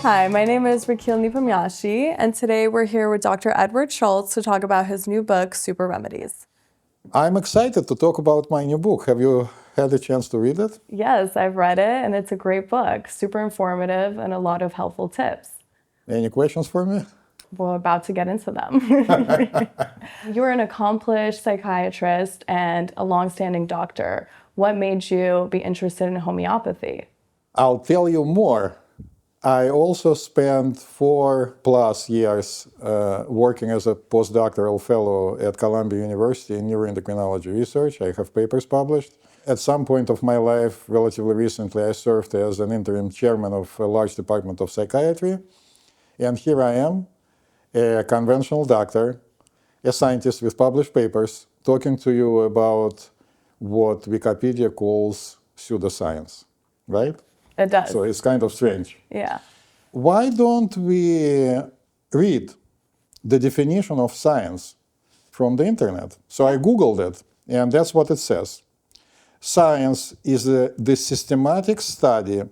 Hi, my name is Rakil Nipamyashi, and today we're here with Dr. Edward Shalts to talk about his new book, Super Remedies. I'm excited to talk about my new book. Have you had a chance to read it? Yes, I've read it, and it's a great book, super informative and a lot of helpful tips. Any questions for me? We're about to get into them. You're an accomplished psychiatrist and a longstanding doctor. What made you be interested in homeopathy? I'll tell you more. I also spent 4+ years working as a postdoctoral fellow at Columbia University in neuroendocrinology research. I have papers published. At some point of my life, relatively recently, I served as an interim chairman of a large department of psychiatry. And here I am, a conventional doctor, a scientist with published papers, talking to you about what Wikipedia calls pseudoscience, right? It does. So it's kind of strange. Yeah. Why don't we read the definition of science from the internet? So I Googled it, and that's what it says. Science is the systematic study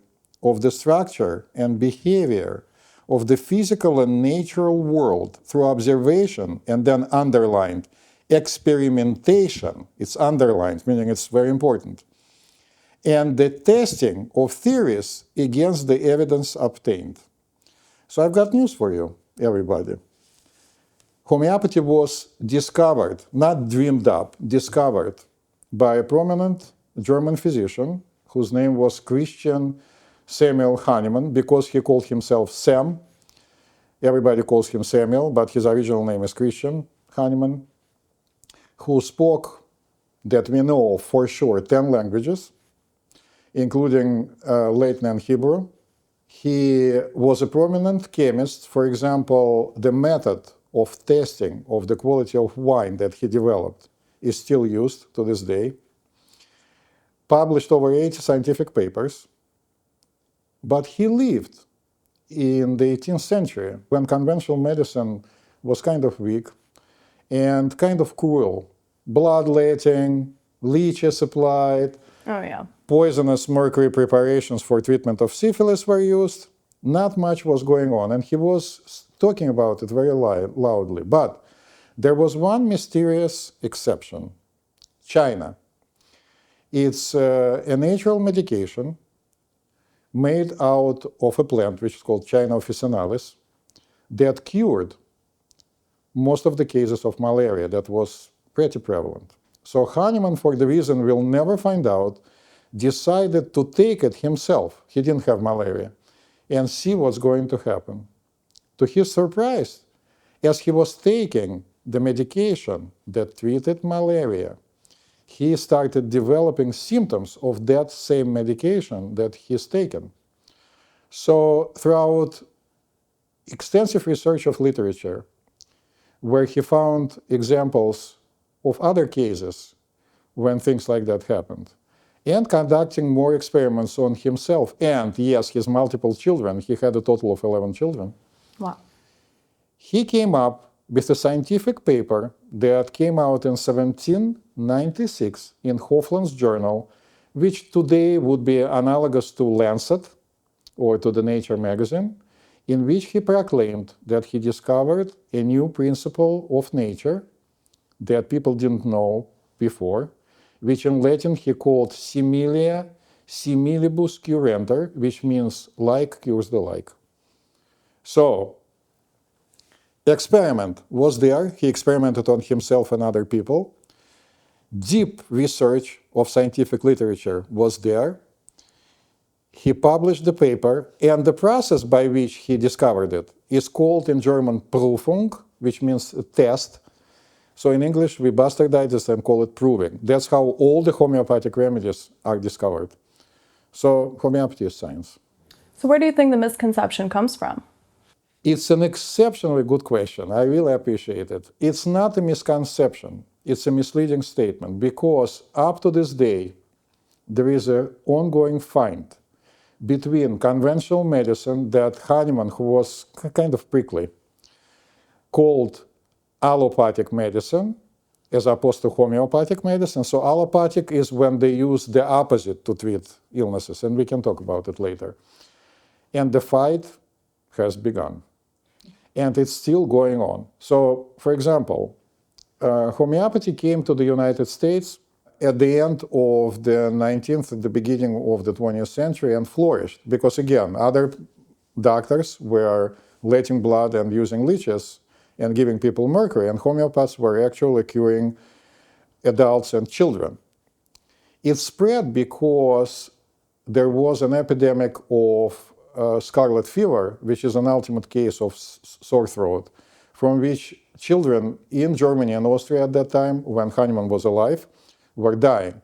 of the structure and behavior of the physical and natural world through observation, and then underlined, experimentation. It's underlined, meaning it's very important. And the testing of theories against the evidence obtained. So I've got news for you, everybody. Homeopathy was discovered, not dreamed up, discovered by a prominent German physician whose name was Christian Samuel Hahnemann, because he called himself Sam. Everybody calls him Samuel, but his original name is Christian Hahnemann, who spoke, that we know for sure, 10 languages, including Latin Hebrew. He was a prominent chemist. For example, the method of testing of the quality of wine that he developed is still used to this day. Published over 80 scientific papers. But he lived in the 18th century when conventional medicine was kind of weak and kind of cruel. Bloodletting, leeches applied. Oh, yeah. Poisonous mercury preparations for treatment of syphilis were used. Not much was going on, and he was talking about it very loudly. But there was one mysterious exception: China. It's a natural medication made out of a plant which is called China officinalis that cured most of the cases of malaria that was pretty prevalent. So Hahnemann, for the reason we'll never find out, decided to take it himself. He didn't have malaria, and see what's going to happen. To his surprise, as he was taking the medication that treated malaria, he started developing symptoms of that same medication that he's taken. So throughout extensive research of literature, where he found examples of other cases when things like that happened, and conducting more experiments on himself and, yes, his multiple children. He had a total of 11 children. Wow. He came up with a scientific paper that came out in 1796 in Hoffland's journal, which today would be analogous to Lancet or to the Nature magazine, in which he proclaimed that he discovered a new principle of nature that people didn't know before, which in Latin he called similia similibus curenter, which means like cures the like. So, the experiment was there. He experimented on himself and other people. Deep research of scientific literature was there. He published the paper, and the process by which he discovered it is called in German Prüfung, which means test. So in English, we bastardize it and call it proving. That's how all the homeopathic remedies are discovered. So homeopathy is science. So where do you think the misconception comes from? It's an exceptionally good question. I really appreciate it. It's not a misconception. It's a misleading statement, because up to this day, there is an ongoing fight between conventional medicine that Hahnemann, who was kind of prickly, called allopathic medicine as opposed to homeopathic medicine. So allopathic is when they use the opposite to treat illnesses, and we can talk about it later. And the fight has begun. And it's still going on. So, for example, homeopathy came to the United States at the end of the 19th, at the beginning of the 20th century, and flourished because, again, other doctors were letting blood and using leeches and giving people mercury, and homeopaths were actually curing adults and children. It spread because there was an epidemic of scarlet fever, which is an ultimate case of sore throat, from which children in Germany and Austria at that time, when Hahnemann was alive, were dying.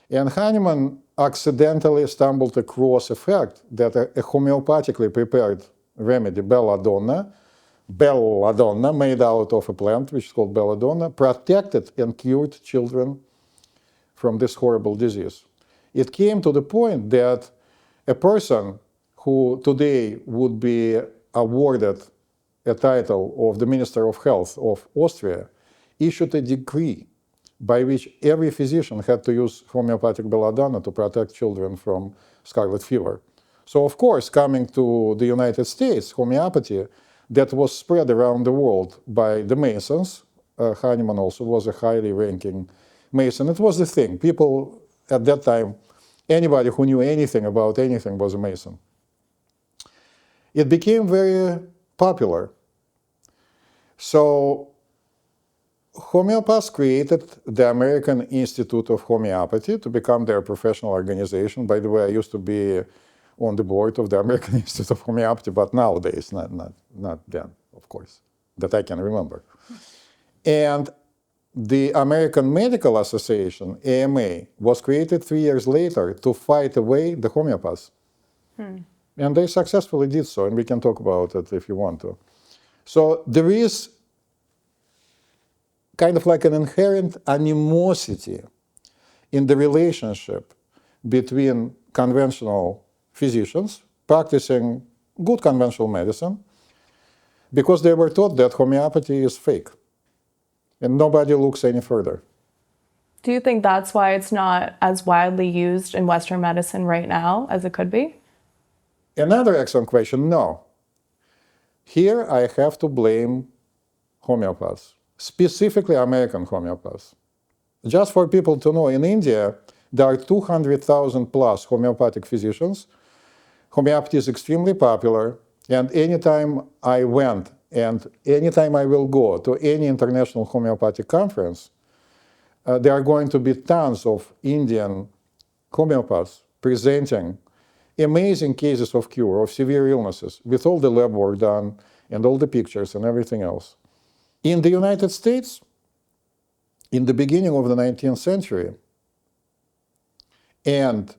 And Hahnemann accidentally stumbled across a fact that a homeopathically prepared remedy, belladonna, made out of a plant, which is called belladonna, protected and cured children from this horrible disease. It came to the point that a person who today would be awarded a title of the Minister of Health of Austria issued a decree by which every physician had to use homeopathic belladonna to protect children from scarlet fever. So, of course, coming to the United States, homeopathy that was spread around the world by the Masons, Hahnemann also was a highly ranking Mason. It was the thing. People at that time, anybody who knew anything about anything was a Mason. It became very popular. So homeopaths created the American Institute of Homeopathy to become their professional organization. By the way, I used to be on the board of the American Institute of Homeopathy, but nowadays, not then, of course, that I can remember. And the American Medical Association, AMA, was created 3 years later to fight away the homeopaths. And they successfully did so, and we can talk about it if you want to. So there is kind of like an inherent animosity in the relationship between conventional physicians practicing good conventional medicine because they were taught that homeopathy is fake and nobody looks any further. Do you think that's why it's not as widely used in Western medicine right now as it could be? Another excellent question, no. Here I have to blame homeopaths, specifically American homeopaths. Just for people to know, in India, there are 200,000 plus homeopathic physicians. Homeopathy is extremely popular, and anytime I went and anytime I will go to any international homeopathic conference, there are going to be tons of Indian homeopaths presenting amazing cases of cure of severe illnesses with all the lab work done and all the pictures and everything else. In the United States, in the beginning of the 19th century, and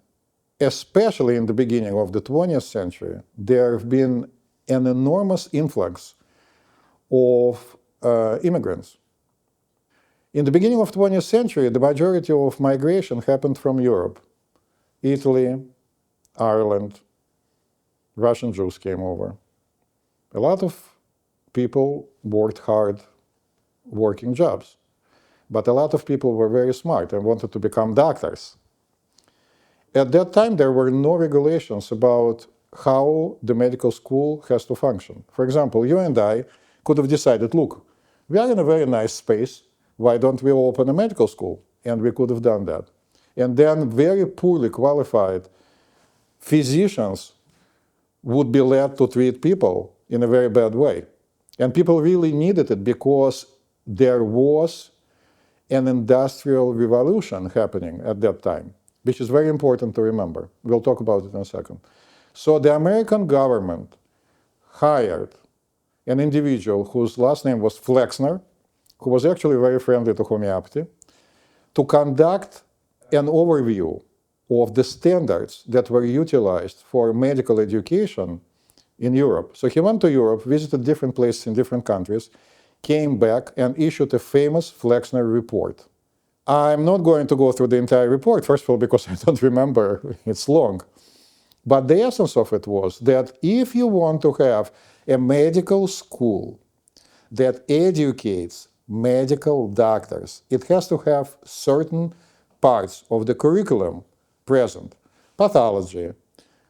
especially in the beginning of the 20th century, there have been an enormous influx of immigrants. In the beginning of the 20th century, the majority of migration happened from Europe. Italy, Ireland, Russian Jews came over. A lot of people worked hard working jobs, but a lot of people were very smart and wanted to become doctors. At that time, there were no regulations about how the medical school has to function. For example, you and I could have decided, look, we are in a very nice space, why don't we open a medical school? And we could have done that. And then very poorly qualified physicians would be led to treat people in a very bad way. And people really needed it because there was an industrial revolution happening at that time, which is very important to remember. We'll talk about it in a second. So the American government hired an individual whose last name was Flexner, who was actually very friendly to homeopathy, to conduct an overview of the standards that were utilized for medical education in Europe. So he went to Europe, visited different places in different countries, came back and issued a famous Flexner report. I'm not going to go through the entire report, first of all, because I don't remember, it's long. But the essence of it was that if you want to have a medical school that educates medical doctors, it has to have certain parts of the curriculum present. Pathology,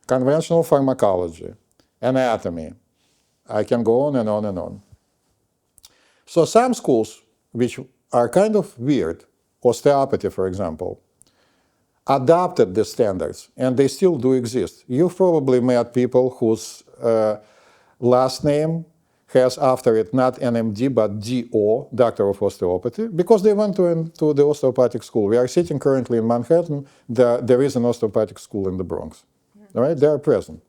conventional pharmacology, anatomy, I can go on and on and on. So some schools, which are kind of weird, osteopathy, for example, adopted the standards, and they still do exist. You've probably met people whose last name has after it not NMD but DO, Doctor of Osteopathy, because they went to the osteopathic school. We are sitting currently in Manhattan. There is an osteopathic school in the Bronx. All right, they are present.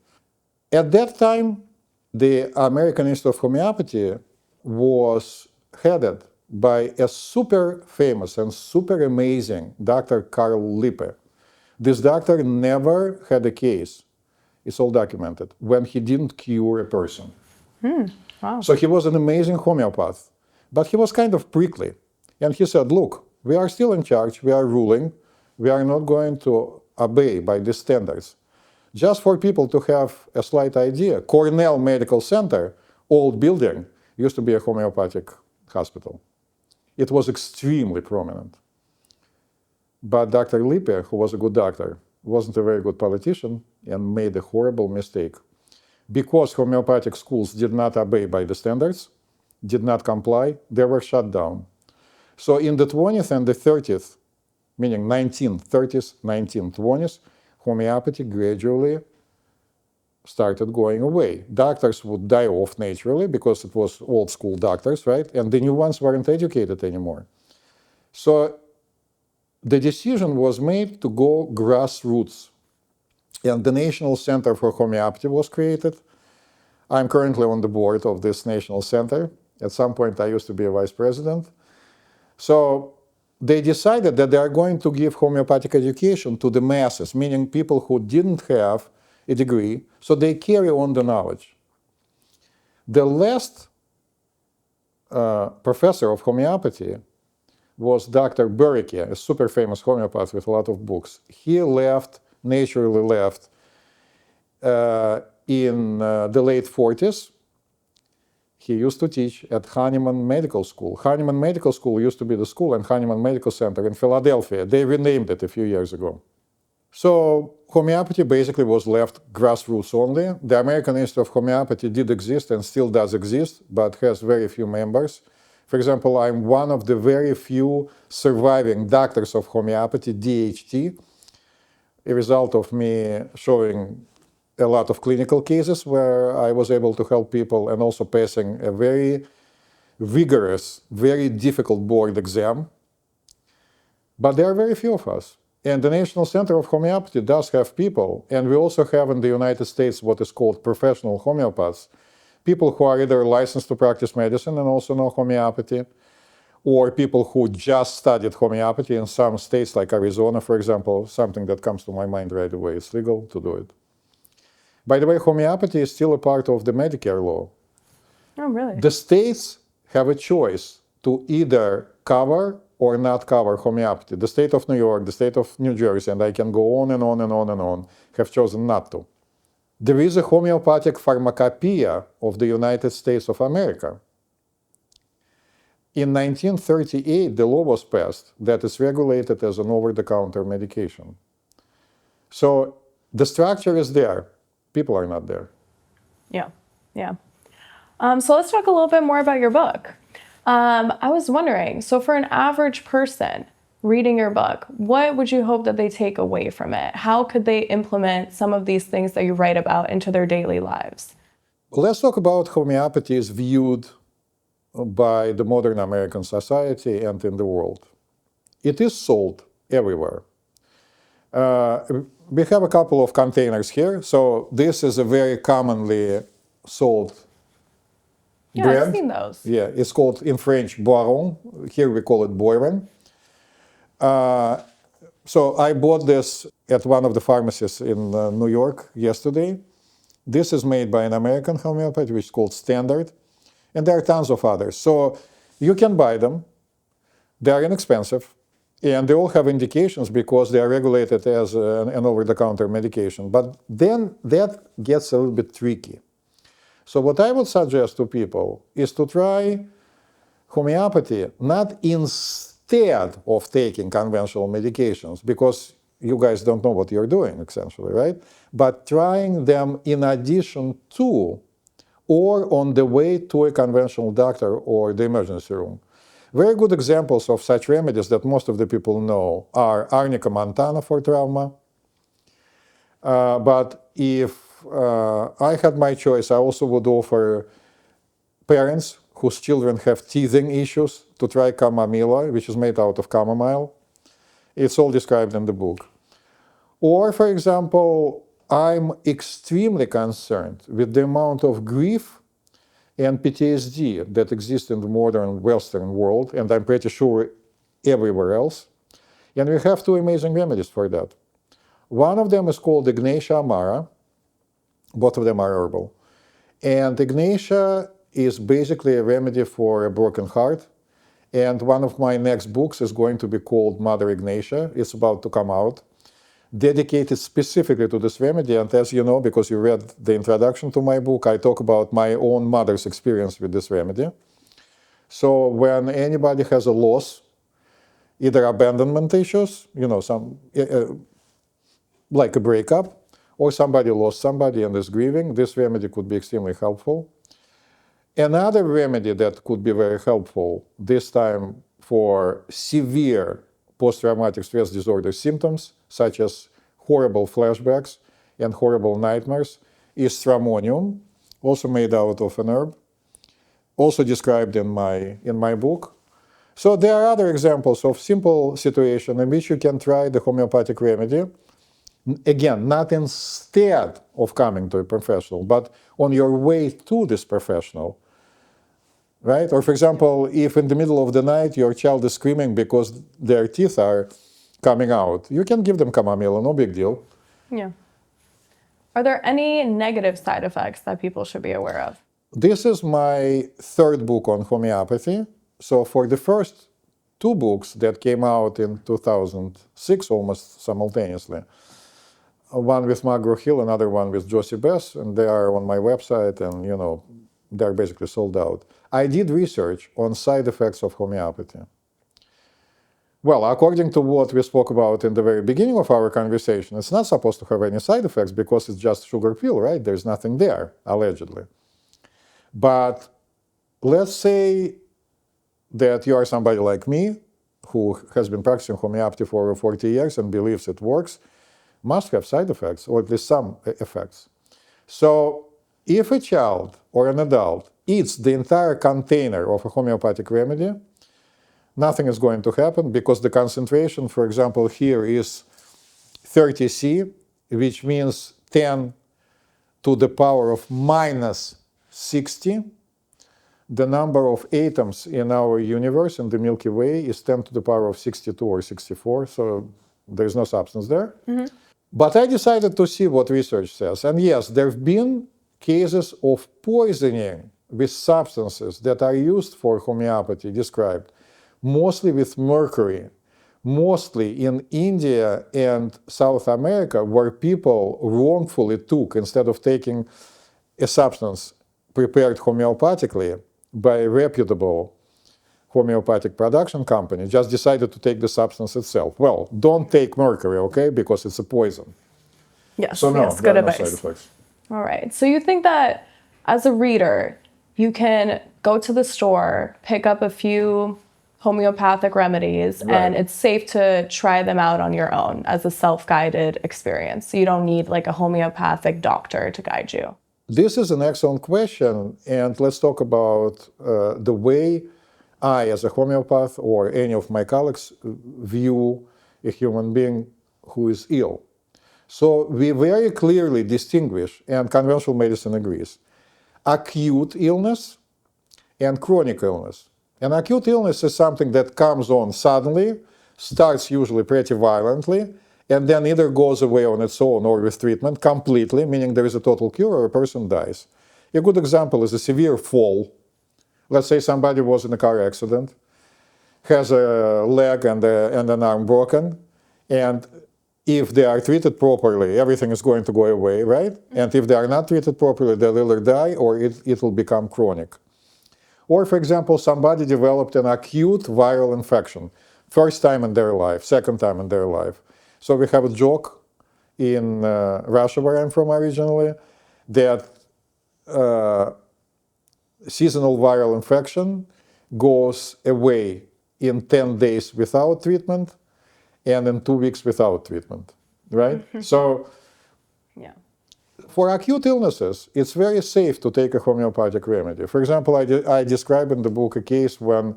At that time, the American Institute of Homeopathy was headed by a super famous and super amazing Dr. Carl Lippe. This doctor never had a case, it's all documented, when he didn't cure a person. Wow. So he was an amazing homeopath, but he was kind of prickly. And he said, look, we are still in charge, we are ruling, we are not going to obey by these standards. Just for people to have a slight idea, Cornell Medical Center, old building, used to be a homeopathic hospital. It was extremely prominent. But Dr. Lippe, who was a good doctor, wasn't a very good politician and made a horrible mistake. Because homeopathic schools did not obey by the standards, did not comply, they were shut down. So in the 20th and the 30th, meaning 1930s, 1920s, homeopathy gradually started going away. Doctors would die off naturally because it was old school doctors, right? And the new ones weren't educated anymore. So the decision was made to go grassroots. And the National Center for Homeopathy was created. I'm currently on the board of this National Center. At some point, I used to be a vice president. So they decided that they are going to give homeopathic education to the masses, meaning people who didn't have a degree, so they carry on the knowledge. The last professor of homeopathy was Dr. Buricky, a super famous homeopath with a lot of books. He left, naturally left, in the late 40s. He used to teach at Hahnemann Medical School. Hahnemann Medical School used to be the school and Hahnemann Medical Center in Philadelphia. They renamed it a few years ago. So homeopathy basically was left grassroots only. The American Institute of Homeopathy did exist and still does exist, but has very few members. For example, I'm one of the very few surviving doctors of homeopathy, DHT, a result of me showing a lot of clinical cases where I was able to help people and also passing a very vigorous, very difficult board exam. But there are very few of us. And the National Center of Homeopathy does have people, and we also have in the United States what is called professional homeopaths, people who are either licensed to practice medicine and also know homeopathy, or people who just studied homeopathy in some states like Arizona, for example, something that comes to my mind right away. It's legal to do it. By the way, homeopathy is still a part of the Medicare law. Oh, really? The states have a choice to either cover or not cover homeopathy. The state of New York, the state of New Jersey, and I can go on and on and on and on, have chosen not to. There is a homeopathic pharmacopoeia of the United States of America. In 1938, the law was passed that is regulated as an over-the-counter medication. So the structure is there. People are not there. Yeah, yeah. So let's talk a little bit more about your book. I was wondering, so for an average person reading your book, what would you hope that they take away from it? How could they implement some of these things that you write about into their daily lives? Let's talk about how homeopathy is viewed by the modern American society and in the world. It is sold everywhere. We have a couple of containers here. So this is a very commonly sold brand. I've seen those. Yeah, it's called in French Boiron. Here we call it Boiron. So I bought this at one of the pharmacies in New York yesterday. This is made by an American homeopathy, which is called Standard. And there are tons of others. So you can buy them. They are inexpensive. And they all have indications because they are regulated as an over-the-counter medication. But then that gets a little bit tricky. So what I would suggest to people is to try homeopathy not instead of taking conventional medications, because you guys don't know what you're doing, essentially, right? But trying them in addition to or on the way to a conventional doctor or the emergency room. Very good examples of such remedies that most of the people know are arnica montana for trauma. But if I had my choice, I also would offer parents whose children have teething issues to try chamomilla, which is made out of chamomile. It's all described in the book. Or, for example, I'm extremely concerned with the amount of grief and PTSD that exists in the modern Western world, and I'm pretty sure everywhere else. And we have two amazing remedies for that. One of them is called Ignatia amara. Both of them are herbal. And Ignatia is basically a remedy for a broken heart. And one of my next books is going to be called Mother Ignatia. It's about to come out, dedicated specifically to this remedy. And as you know, because you read the introduction to my book, I talk about my own mother's experience with this remedy. So when anybody has a loss, either abandonment issues, like a breakup, or somebody lost somebody and is grieving, this remedy could be extremely helpful. Another remedy that could be very helpful, this time for severe post-traumatic stress disorder symptoms, such as horrible flashbacks and horrible nightmares, is stramonium, also made out of an herb, also described in my book. So there are other examples of simple situation in which you can try the homeopathic remedy. Again, not instead of coming to a professional, but on your way to this professional, right? Or for example, if in the middle of the night your child is screaming because their teeth are coming out, you can give them chamomile, no big deal. Yeah. Are there any negative side effects that people should be aware of? This is my third book on homeopathy. So for the first two books that came out in 2006, almost simultaneously, one with McGraw-Hill, another one with Josie Bess, and they are on my website, and they're basically sold out. I did research on side effects of homeopathy. Well, according to what we spoke about in the very beginning of our conversation, it's not supposed to have any side effects because it's just sugar pill, right? There's nothing there, allegedly. But let's say that you are somebody like me who has been practicing homeopathy for over 40 years and believes it works, must have side effects, or at least some effects. So if a child or an adult eats the entire container of a homeopathic remedy, nothing is going to happen because the concentration, for example, here is 30 C, which means 10 to the power of minus 60. The number of atoms in our universe, in the Milky Way, is 10 to the power of 62 or 64, so there's no substance there. Mm-hmm. But I decided to see what research says. And yes, there have been cases of poisoning with substances that are used for homeopathy described, mostly with mercury, mostly in India and South America, where people wrongfully took, instead of taking a substance prepared homeopathically by a reputable homeopathic production company, just decided to take the substance itself. Well, don't take mercury, okay, because it's a poison. Yes, so no, yes, good there are no advice. side effects. All right. So you think that as a reader, you can go to the store, pick up a few homeopathic remedies, Right. and it's safe to try them out on your own as a self-guided experience. So you don't need like a homeopathic doctor to guide you. This is an excellent question, and let's talk about the way I, as a homeopath, or any of my colleagues, view a human being who is ill. So we very clearly distinguish, and conventional medicine agrees, acute illness and chronic illness. An acute illness is something that comes on suddenly, starts usually pretty violently, and then either goes away on its own or with treatment completely, meaning there is a total cure, or a person dies. A good example is a severe fall. Let's say somebody was in a car accident, has a leg and an arm broken, and if they are treated properly, everything is going to go away, right? And if they are not treated properly, they'll either die or it will become chronic. Or, for example, somebody developed an acute viral infection, first time in their life, second time in their life. So we have a joke in Russia, where I'm from originally, that seasonal viral infection goes away in 10 days without treatment and in 2 weeks without treatment, right? So Yeah. for acute illnesses, it's very safe to take a homeopathic remedy. For example, I describe in the book a case when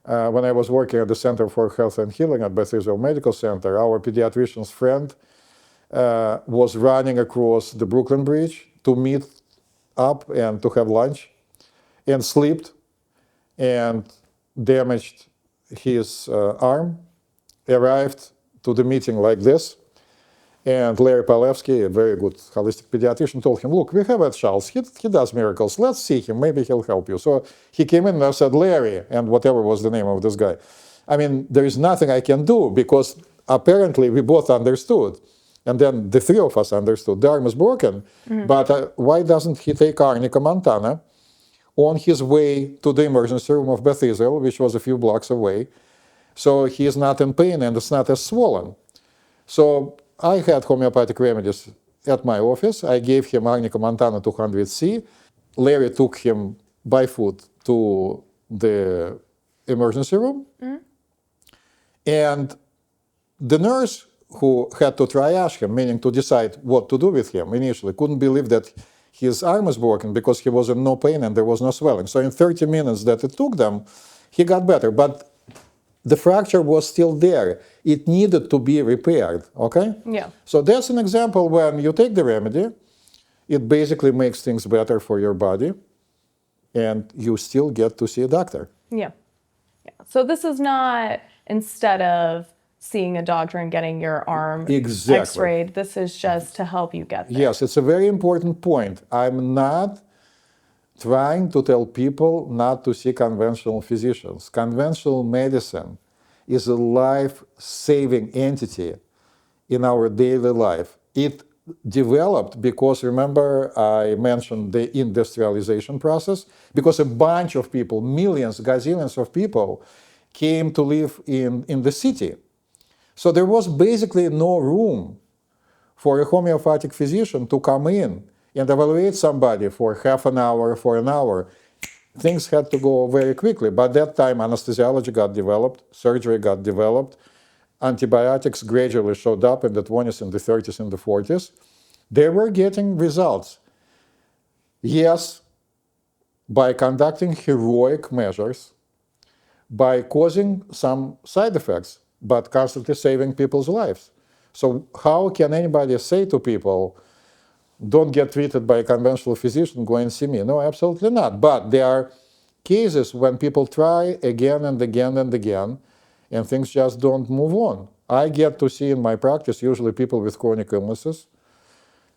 I was working at the Center for Health and Healing at Beth Israel Medical Center. Our pediatrician's friend was running across the Brooklyn Bridge to meet up and to have lunch, and slipped and damaged his arm, arrived to the meeting like this. And Larry Palevsky, a very good holistic pediatrician, told him, look, we have at Shalts, he does miracles, let's see him, maybe he'll help you. So he came in and I said, Larry, and whatever was the name of this guy, I mean, there is nothing I can do because apparently we both understood. And then the three of us understood, the arm is broken, but why doesn't he take Arnica Montana on his way to the emergency room of Beth Israel, which was a few blocks away, so he is not in pain and it's not as swollen. So I had homeopathic remedies at my office. I gave him Arnica Montana 200C. Larry took him by foot to the emergency room. And the nurse who had to triage him, meaning to decide what to do with him initially, couldn't believe that his arm was broken because he was in no pain and there was no swelling. So in 30 minutes that it took them, he got better. But the fracture was still there. It needed to be repaired, okay? Yeah. So that's an example when you take the remedy, it basically makes things better for your body, and you still get to see a doctor. Yeah. Yeah. So this is not instead of seeing a doctor and getting your arm Exactly. x-rayed. This is just to help you get there. Yes, it's a very important point. I'm not trying to tell people not to see conventional physicians. Conventional medicine is a life-saving entity in our daily life. It developed because, remember, I mentioned the industrialization process, because a bunch of people, millions, gazillions of people, came to live in the city. So there was basically no room for a homeopathic physician to come in and evaluate somebody for half an hour, for an hour. Things had to go very quickly. By that time, anesthesiology got developed, surgery got developed, antibiotics gradually showed up in the 20s, in the 30s, in the 40s. They were getting results. Yes, by conducting heroic measures, by causing some side effects, but constantly saving people's lives. So how can anybody say to people, don't get treated by a conventional physician, go and see me? No, absolutely not. But there are cases when people try again and again and again, and things just don't move on. I get to see in my practice usually people with chronic illnesses,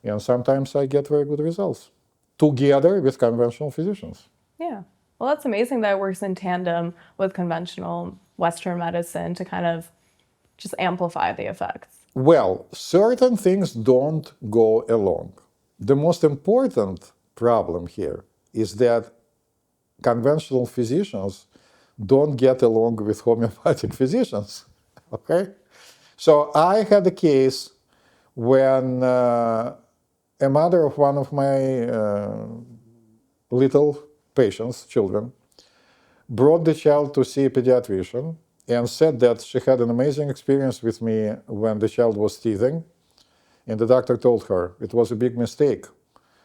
and sometimes I get very good results, together with conventional physicians. Yeah. Well, that's amazing that it works in tandem with conventional Western medicine to kind of just amplify the effects. Well, certain things don't go along. The most important problem here is that conventional physicians don't get along with homeopathic physicians, okay? So I had a case when a mother of one of my little patients, children, brought the child to see a pediatrician and said that she had an amazing experience with me when the child was teething. And the doctor told her it was a big mistake.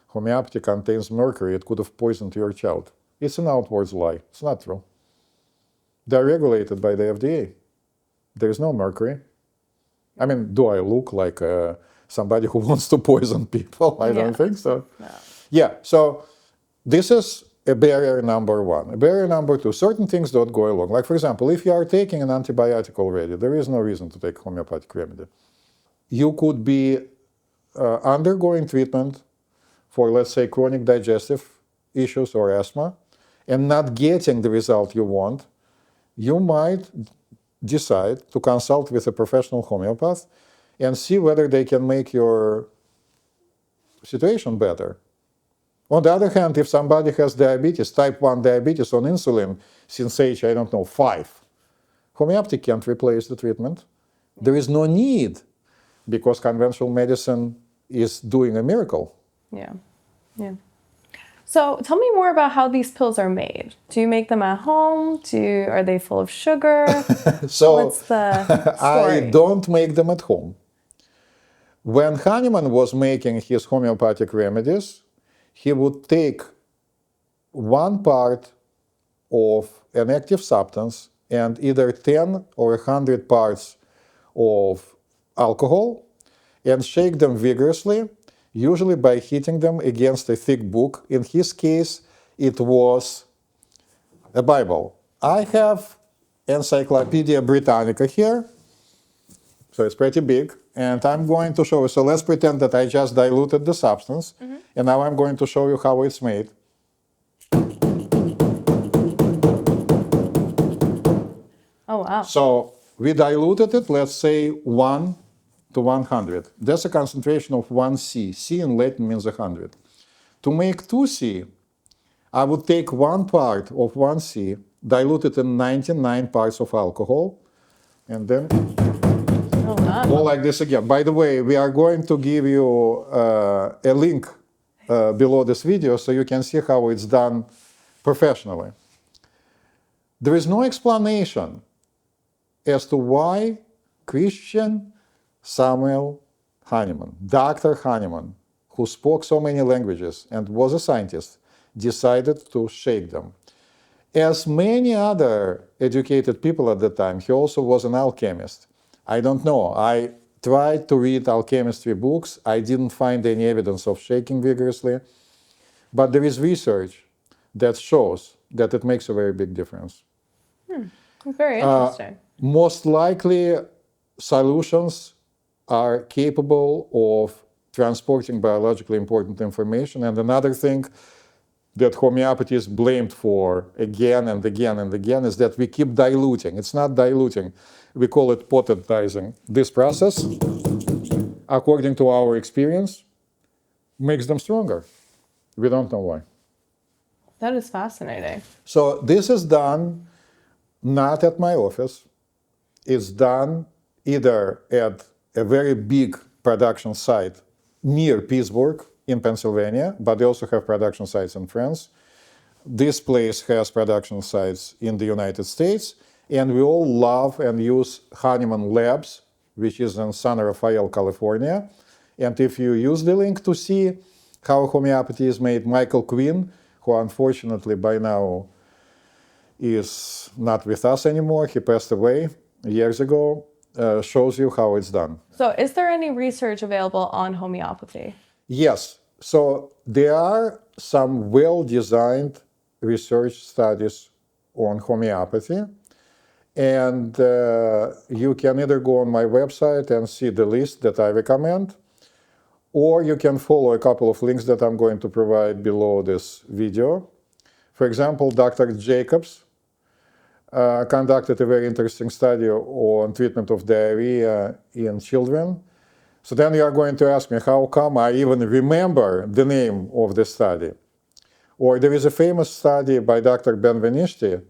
Homeopathy contains mercury. It could have poisoned your child. It's an outwards lie. It's not true. They're regulated by the FDA. There's no mercury. I mean, do I look like somebody who wants to poison people? I don't think so. No. Yeah, so this is a barrier number one. A barrier number two, certain things don't go along. Like, for example, if you are taking an antibiotic already, there is no reason to take homeopathic remedy. You could be undergoing treatment for, let's say, chronic digestive issues or asthma, and not getting the result you want. You might decide to consult with a professional homeopath and see whether they can make your situation better. On the other hand, if somebody has diabetes, type 1 diabetes on insulin since age, I don't know, 5, homeopathy can't replace the treatment. There is no need because conventional medicine is doing a miracle. Yeah. Yeah. So tell me more about how these pills are made. Do you make them at home? Are they full of sugar? So What's the I story? don't make them at home. When Hahnemann was making his homeopathic remedies, he would take one part of an active substance and either 10 or 100 parts of alcohol and shake them vigorously, usually by hitting them against a thick book. In his case, it was a Bible. I have Encyclopedia Britannica here, so it's pretty big, and I'm going to show you. So let's pretend that I just diluted the substance, and now I'm going to show you how it's made. Oh, wow. So we diluted it, let's say 1 to 100. That's a concentration of 1C. C in Latin means 100. To make 2C, I would take 1 part of 1C, dilute it in 99 parts of alcohol, and then Oh, wow. go like this again. By the way, we are going to give you a link below this video so you can see how it's done professionally. There is no explanation as to why Christian Samuel Hahnemann, Dr. Hahnemann, who spoke so many languages and was a scientist, decided to shake them. As many other educated people at the time, he also was an alchemist. I don't know. I tried to read alchemistry books. I didn't find any evidence of shaking vigorously. But there is research that shows that it makes a very big difference. Very interesting. Most likely, solutions are capable of transporting biologically important information. And another thing that homeopathy is blamed for again and again and again is that we keep diluting. It's not diluting. We call it potentizing. This process, according to our experience, makes them stronger. We don't know why. That is fascinating. So this is done not at my office. It's done either at a very big production site near Pittsburgh in Pennsylvania, but they also have production sites in France. This place has production sites in the United States, and we all love and use Hahnemann Labs, which is in San Rafael, California. And if you use the link to see how homeopathy is made, Michael Quinn, who unfortunately by now is not with us anymore, he passed away years ago, shows you how it's done. So is there any research available on homeopathy? Yes. So there are some well-designed research studies on homeopathy. And you can either go on my website and see the list that I recommend, or you can follow a couple of links that I'm going to provide below this video. For example, Dr. Jacobs conducted a very interesting study on treatment of diarrhea in children. So then you are going to ask me, how come I even remember the name of the study? Or there is a famous study by Dr. Benveniste,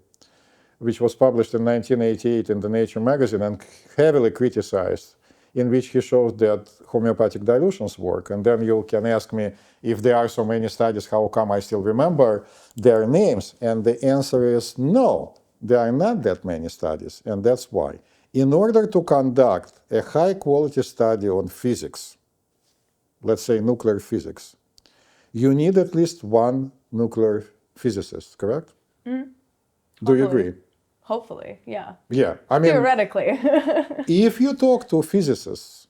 which was published in 1988 in the Nature magazine and heavily criticized, in which he shows that homeopathic dilutions work. And then you can ask me, if there are so many studies, how come I still remember their names? And the answer is no, there are not that many studies, and that's why. In order to conduct a high-quality study on physics, let's say nuclear physics, you need at least one nuclear physicist, correct? Do you agree? Hopefully, yeah. Yeah. I mean, Theoretically. if you talk to physicists,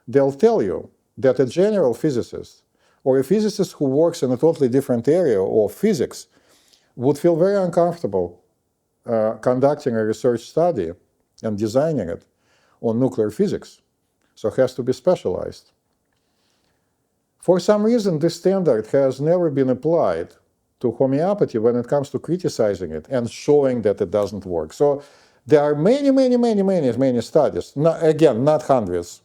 they'll tell you that a general physicist or a physicist who works in a totally different area of physics would feel very uncomfortable conducting a research study and designing it on nuclear physics. So it has to be specialized. For some reason, this standard has never been applied to homeopathy when it comes to criticizing it and showing that it doesn't work. So there are many studies, again, not hundreds,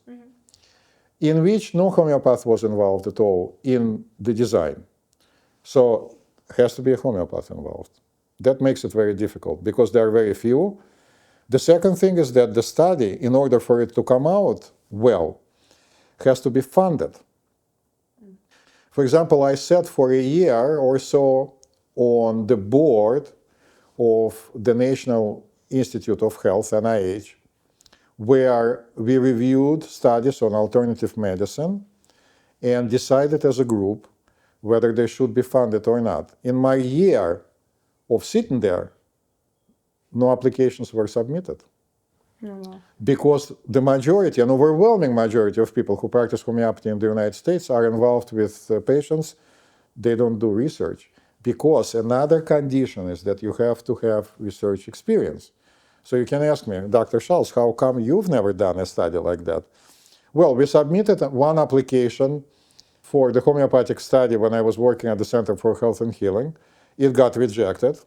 in which no homeopath was involved at all in the design. So it has to be a homeopath involved. That makes it very difficult because there are very few. The second thing is that the study, in order for it to come out well, has to be funded. For example, I sat for a year or so on the board of the National Institute of Health, NIH, where we reviewed studies on alternative medicine and decided as a group whether they should be funded or not. In my year of sitting there, no applications were submitted. Because the majority, an overwhelming majority of people who practice homeopathy in the United States are involved with patients. They don't do research. Because another condition is that you have to have research experience. So you can ask me, Dr. Shalts, how come you've never done a study like that? Well, we submitted one application for the homeopathic study when I was working at the Center for Health and Healing. It got rejected,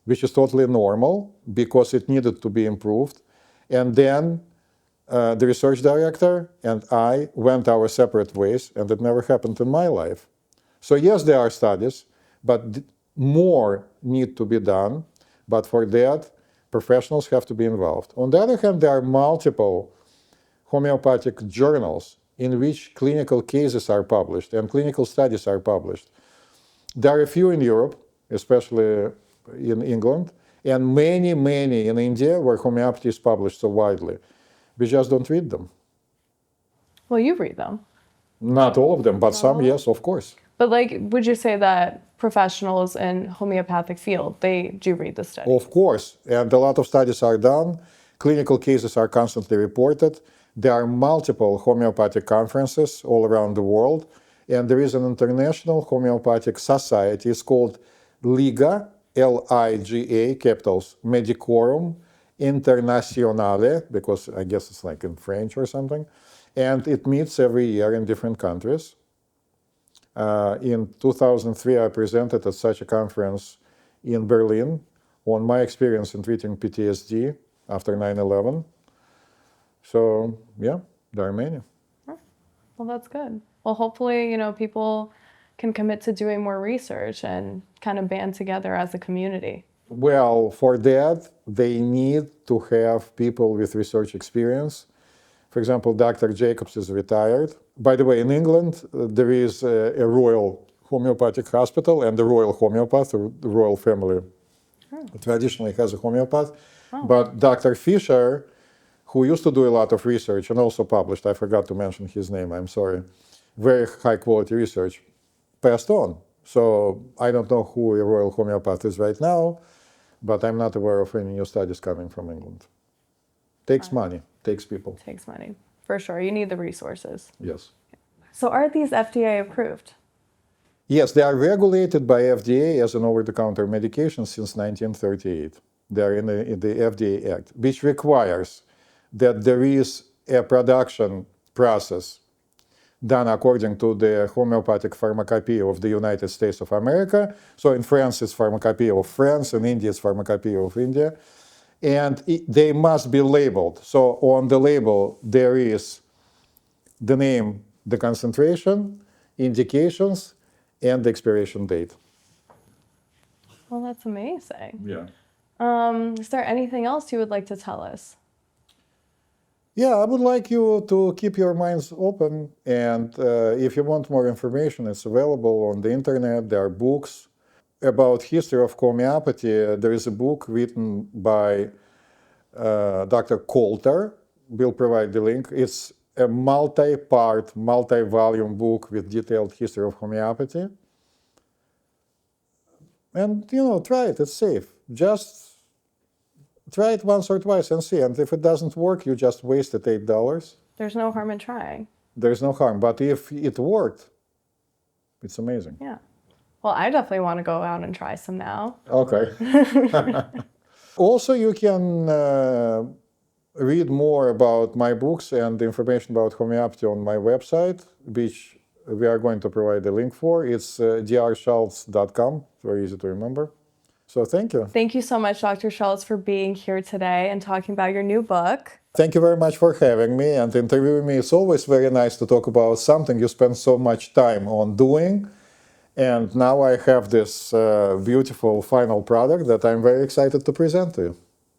which is totally normal because it needed to be improved. And then the research director and I went our separate ways, and it never happened in my life. So yes, there are studies, but more need to be done. But for that, professionals have to be involved. On the other hand, there are multiple homeopathic journals in which clinical cases are published and clinical studies are published. There are a few in Europe, especially in England, and many, many in India where homeopathy is published so widely. We just don't read them. Well, you read them. Not all of them, but some, yes, of course. But like, would you say that professionals in homeopathic field, they do read the study? Of course, and a lot of studies are done. Clinical cases are constantly reported. There are multiple homeopathic conferences all around the world, and there is an international homeopathic society. It's called Liga, L-I-G-A, capitals, Medicorum Internationale, because I guess it's like in French or something, and it meets every year in different countries. In 2003, I presented at such a conference in Berlin on my experience in treating PTSD after 9/11. So, yeah, there are many. Well, that's good. Well, hopefully, people can commit to doing more research and kind of band together as a community. Well, for that, they need to have people with research experience. For example, Dr. Jacobs is retired. By the way, in England, there is a Royal Homeopathic Hospital and the Royal Homeopath, the royal family traditionally has a homeopath. But Dr. Fisher, who used to do a lot of research and also published, I forgot to mention his name, I'm sorry, very high quality research, passed on. So I don't know who a Royal Homeopath is right now, but I'm not aware of any new studies coming from England. Takes money, takes people. Takes money, for sure. You need the resources. Yes. So are these FDA approved? Yes, they are regulated by FDA as an over-the-counter medication since 1938. They are in the FDA Act, which requires that there is a production process done according to the homeopathic pharmacopoeia of the United States of America. So in France, it's pharmacopoeia of France, in India, it's pharmacopoeia of India. And they must be labeled. So on the label, there is the name, the concentration, indications, and the expiration date. Well, that's amazing. Yeah. Is there anything else you would like to tell us? Yeah, I would like you to keep your minds open. And if you want more information, it's available on the internet. There are books about history of homeopathy. There is a book written by Dr. Coulter. We'll provide the link. It's a multi-part, multi-volume book with detailed history of homeopathy. And, try it. It's safe. Just try it once or twice and see. And if it doesn't work, you just wasted $8. There's no harm in trying. There's no harm. But if it worked, it's amazing. Yeah. Well, I definitely want to go out and try some now. Okay. Also, you can read more about my books and information about homeopathy on my website, which we are going to provide a link for. It's drshalts.com. Very easy to remember. So thank you. Thank you so much, Dr. Shalts, for being here today and talking about your new book. Thank you very much for having me and interviewing me. It's always very nice to talk about something you spend so much time on doing. And now I have this beautiful final product that I'm very excited to present to you.